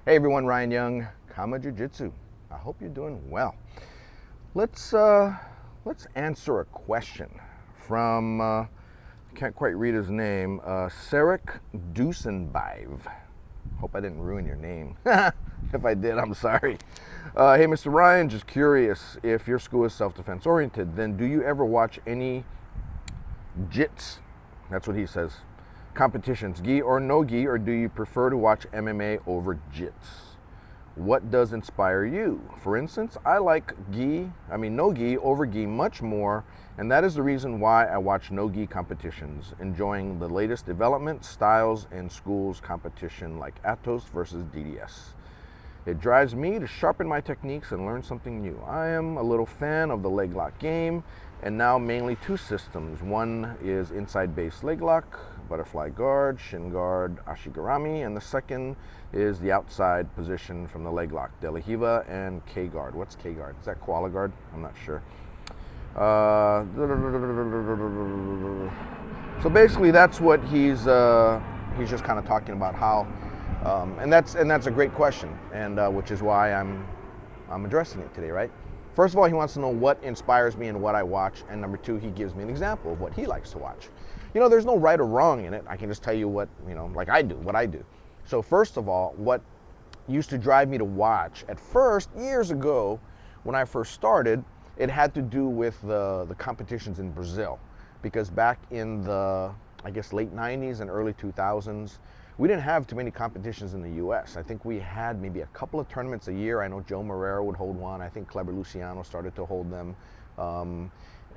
Hey everyone, Ryan Young, KAATARO Jiu-Jitsu. I hope you're doing well. Let's answer a question from can't quite read his name, Sarek Dusenbive. Hope I didn't ruin your name. If I did, I'm sorry. Hey Mr. Ryan, just curious, if your school is self-defense oriented, then do you ever watch any jits? That's what he says. Competitions, gi or no gi, or do you prefer to watch MMA over jits? What does inspire you? For instance, I like no gi over gi much more, and that is the reason why I watch no gi competitions, enjoying the latest development, styles, and schools competition like Atos versus DDS. It drives me to sharpen my techniques and learn something new. I am a little fan of the leg lock game, and now mainly two systems. One is inside base leg lock, butterfly guard, shin guard, ashigarami, and the second is the outside position from the leg lock, delahiva and K guard. What's K guard? Is that koala guard? I'm not sure. So basically that's what he's just kind of talking about how, and that's a great question, and which is why I'm addressing it today, right? First of all, he wants to know what inspires me and what I watch, and number two, he gives me an example of what he likes to watch. You know, there's no right or wrong in it. I can just tell you what, like what I do. So first of all, what used to drive me to watch at first, years ago, when I first started, it had to do with the competitions in Brazil. Because back in the, I guess, late 90s and early 2000s, we didn't have too many competitions in the US. I think we had maybe a couple of tournaments a year. I know Joe Marrero would hold one. I think Kleber Luciano started to hold them.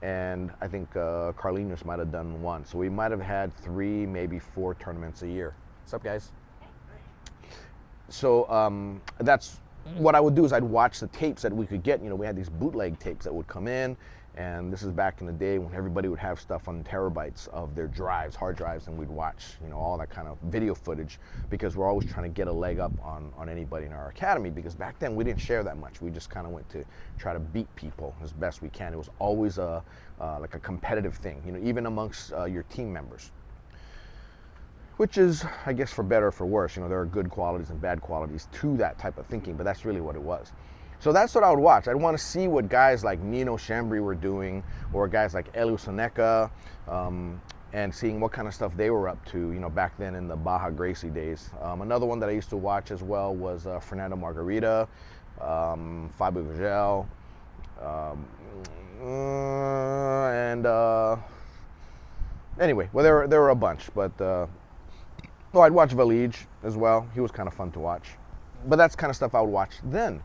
And I think Carlinhos might have done one. So we might have had 3, maybe 4 tournaments a year. What's up, guys? So that's what I would do, is I'd watch the tapes that we could get. We had these bootleg tapes that would come in. And this is back in the day when everybody would have stuff on terabytes of their drives, hard drives, and we'd watch, all that kind of video footage, because we're always trying to get a leg up on anybody in our academy, because back then we didn't share that much. We just kind of went to try to beat people as best we can. It was always like a competitive thing, even amongst your team members. Which is, I guess, for better or for worse. There are good qualities and bad qualities to that type of thinking, but that's really what it was. So that's what I would watch. I'd want to see what guys like Nino Chambry were doing, or guys like Elio Soneca, and seeing what kind of stuff they were up to, back then in the Baja Gracie days. Another one that I used to watch as well was Fernando Margarita, Fabio Vigel, anyway, well, there were a bunch, but I'd watch Valige as well. He was kind of fun to watch. But that's kind of stuff I would watch then.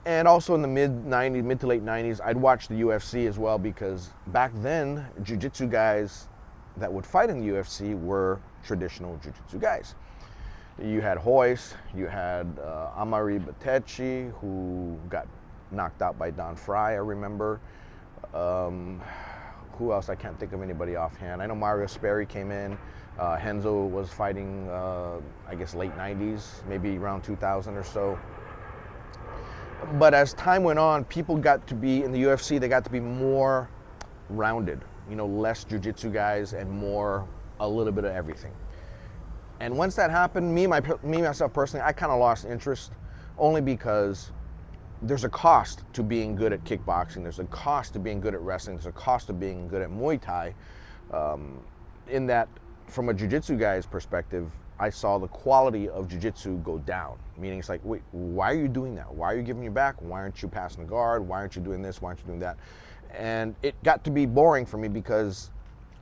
And also in the mid to late 90s, I'd watch the UFC as well, because back then, jiu-jitsu guys that would fight in the UFC were traditional jiu-jitsu guys. You had Royce, you had Amari Batechi, who got knocked out by Don Frye, I remember. Who else? I can't think of anybody offhand. I know Mario Sperry came in. Henzo was fighting, I guess, late 90s, maybe around 2000 or so. But as time went on, people got to be, in the UFC, they got to be more rounded, less jiu-jitsu guys and more a little bit of everything. And once that happened, myself personally, I kind of lost interest, only because there's a cost to being good at kickboxing, there's a cost to being good at wrestling, there's a cost to being good at Muay Thai, in that, from a jiu-jitsu guy's perspective, I saw the quality of jiu-jitsu go down. Meaning it's like, wait, why are you doing that? Why are you giving your back? Why aren't you passing the guard? Why aren't you doing this? Why aren't you doing that? And it got to be boring for me, because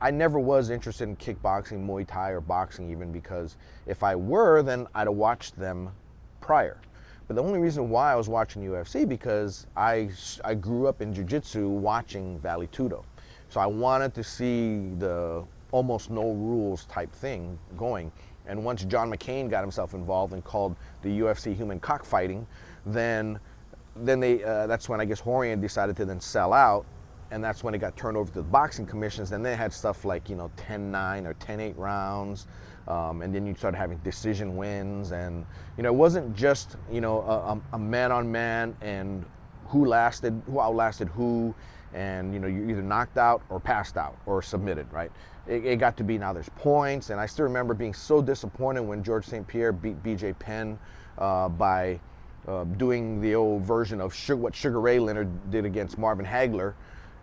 I never was interested in kickboxing, Muay Thai, or boxing even, because if I were, then I'd have watched them prior. But the only reason why I was watching UFC, because I grew up in jiu-jitsu watching Vale Tudo. So I wanted to see the almost no rules type thing going. And once John McCain got himself involved and called the UFC human cockfighting, then that's when I guess Horian decided to then sell out, and that's when it got turned over to the boxing commissions. Then they had stuff like 10-9 or 10-8 rounds, and then you started having decision wins, and it wasn't just a man-on-man and who outlasted who, and you either knocked out or passed out or submitted, right? It got to be now there's points, and I still remember being so disappointed when George St. Pierre beat BJ Penn by doing the old version of what Sugar Ray Leonard did against Marvin Hagler,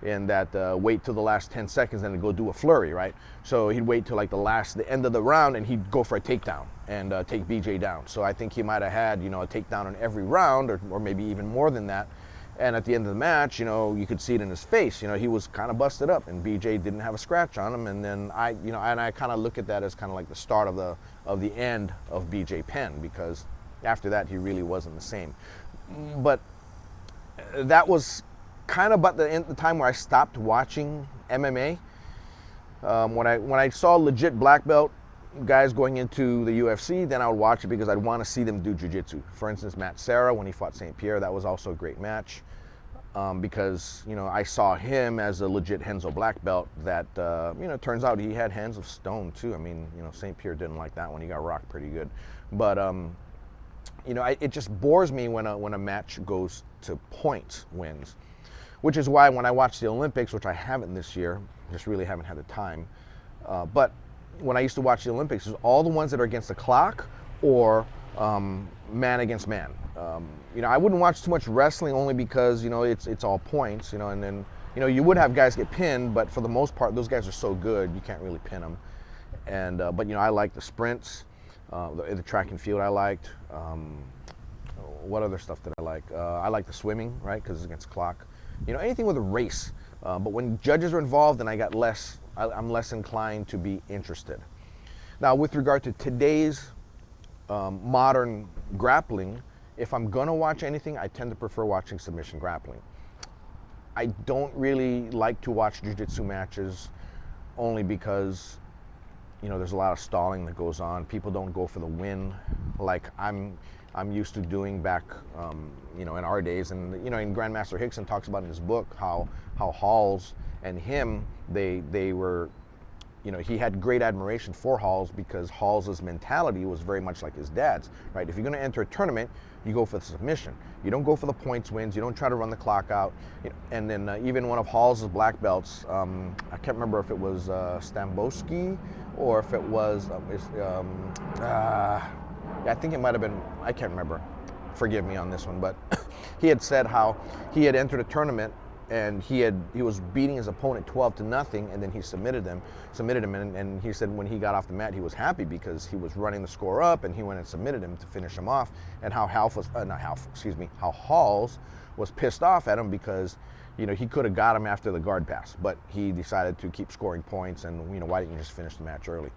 in that wait till the last 10 seconds and then go do a flurry, right? So he'd wait till like the end of the round, and he'd go for a takedown and take BJ down. So I think he might have had, a takedown in every round, or maybe even more than that. And at the end of the match, you could see it in his face. He was kind of busted up, and BJ didn't have a scratch on him. And then I kind of look at that as kind of like the start of the end of BJ Penn, because after that he really wasn't the same. But that was kind of about the time where I stopped watching MMA. When I saw legit black belt guys going into the UFC, then I would watch it because I'd want to see them do jiu-jitsu. For instance, Matt Serra, when he fought St. Pierre, that was also a great match, because I saw him as a legit Renzo black belt that it turns out he had hands of stone too. I mean, St. Pierre didn't like that one. He got rocked pretty good. But it just bores me when a match goes to points wins. Which is why when I watch the Olympics, which I haven't this year, just really haven't had the time, but when I used to watch the Olympics, it was all the ones that are against the clock or man against man. I wouldn't watch too much wrestling, only because it's all points, and then you would have guys get pinned, but for the most part those guys are so good you can't really pin them. And but I like the sprints, the track and field I liked. What other stuff did I like? I like the swimming, right, because it's against clock. Anything with a race. But when judges are involved, then I'm less inclined to be interested. Now, with regard to today's modern grappling, if I'm gonna watch anything, I tend to prefer watching submission grappling. I don't really like to watch jiu-jitsu matches, only because there's a lot of stalling that goes on. People don't go for the win like I'm used to doing back, in our days. And and Grandmaster Hickson talks about in his book how Halls and him, they were, he had great admiration for Halls, because Halls's mentality was very much like his dad's, right? If you're going to enter a tournament, you go for the submission. You don't go for the points wins. You don't try to run the clock out. And then even one of Halls's black belts, I can't remember if it was Stambowski or if it was I think it might have been, I can't remember, forgive me on this one, but he had said how he had entered a tournament and he was beating his opponent 12-0, and then he submitted him, and he said when he got off the mat he was happy because he was running the score up, and he went and submitted him to finish him off. And how Halls was pissed off at him because he could have got him after the guard pass, but he decided to keep scoring points, and why didn't you just finish the match early?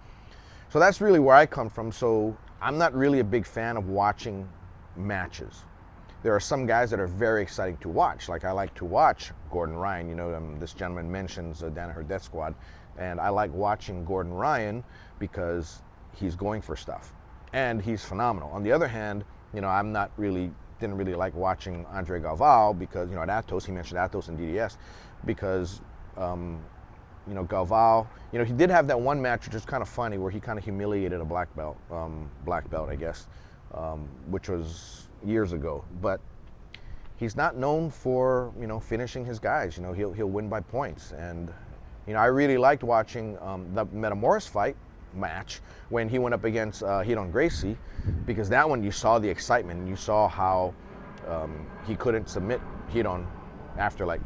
So that's really where I come from. So I'm not really a big fan of watching matches. There are some guys that are very exciting to watch. Like I like to watch Gordon Ryan. This gentleman mentions Danaher Death Squad, and I like watching Gordon Ryan because he's going for stuff, and he's phenomenal. On the other hand, didn't really like watching Andre Galvao because at Atos, he mentioned Atos and DDS, because Galvao, he did have that one match which is kind of funny where he kind of humiliated a black belt, I guess, which was years ago. But he's not known for finishing his guys. He'll win by points. And I really liked watching the Metamoris fight match when he went up against Hidon Gracie, because that one you saw the excitement, and you saw how he couldn't submit Hidon after like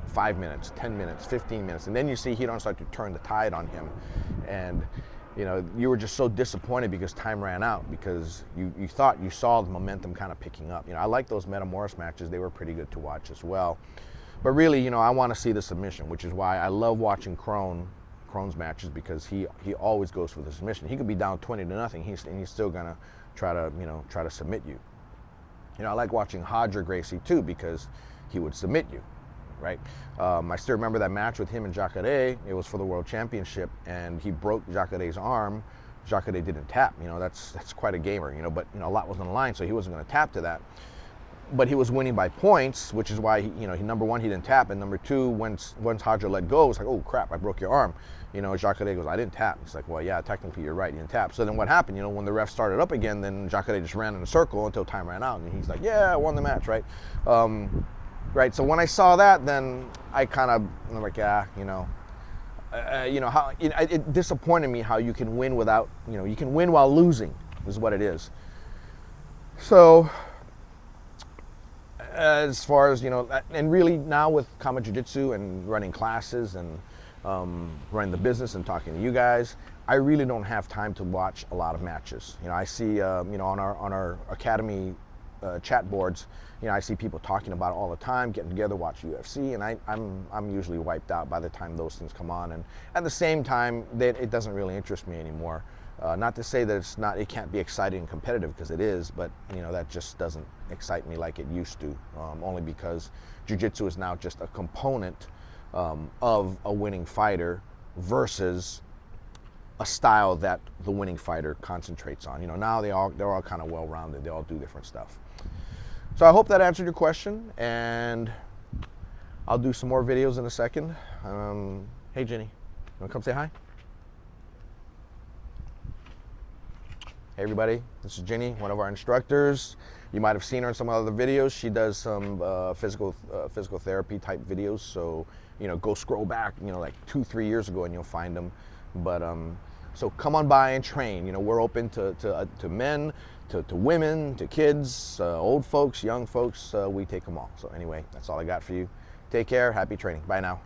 5 minutes, 10 minutes, 15 minutes, and then you see Hidon start to turn the tide on him, and you were just so disappointed because time ran out, because you thought you saw the momentum kind of picking up. I like those Metamoris matches. They were pretty good to watch as well. But really, I want to see the submission, which is why I love watching Krohn's matches, because he always goes for the submission. He could be down 20-0, and he's still gonna try to submit you. I like watching Hodger Gracie too, because he would submit you, right? I still remember that match with him and Jacare. It was for the World Championship, and he broke Jacare's arm. Jacare didn't tap. That's quite a gamer. But a lot was on the line, so he wasn't going to tap to that. But he was winning by points, which is why he number one, he didn't tap, and number two, once Hodger let go, it was like, oh crap, I broke your arm. Jacare goes, I didn't tap. It's like, well, yeah, technically you're right, you didn't tap. So then what happened? When the ref started up again, then Jacare just ran in a circle until time ran out, and he's like, yeah, I won the match, right? Right. So when I saw that, then I kind of was like, yeah, how it disappointed me how you can win without, you can win while losing, is what it is. So as far as, you know, and really now with Kama Jiu-Jitsu and running classes and running the business and talking to you guys, I really don't have time to watch a lot of matches. You know, I see, you know, on our academy chat boards, you know, I see people talking about it all the time, getting together, watch UFC, and I'm usually wiped out by the time those things come on. And at the same time, it doesn't really interest me anymore. Not to say that it can't be exciting and competitive, because it is, but you know, that just doesn't excite me like it used to. Only because jiu-jitsu is now just a component of a winning fighter versus a style that the winning fighter concentrates on. You know, now they're all kind of well-rounded. They all do different stuff. So I hope that answered your question, and I'll do some more videos in a second. Hey, Jenny, you wanna come say hi? Hey everybody, this is Jenny, one of our instructors. You might have seen her in some other videos. She does some physical therapy type videos. So, you know, go scroll back, you know, like 2-3 years ago, and you'll find them. But so come on by and train. You know, we're open to men, to women, to kids, old folks, young folks. We take them all. So anyway, that's all I got for you. Take care. Happy training. Bye now.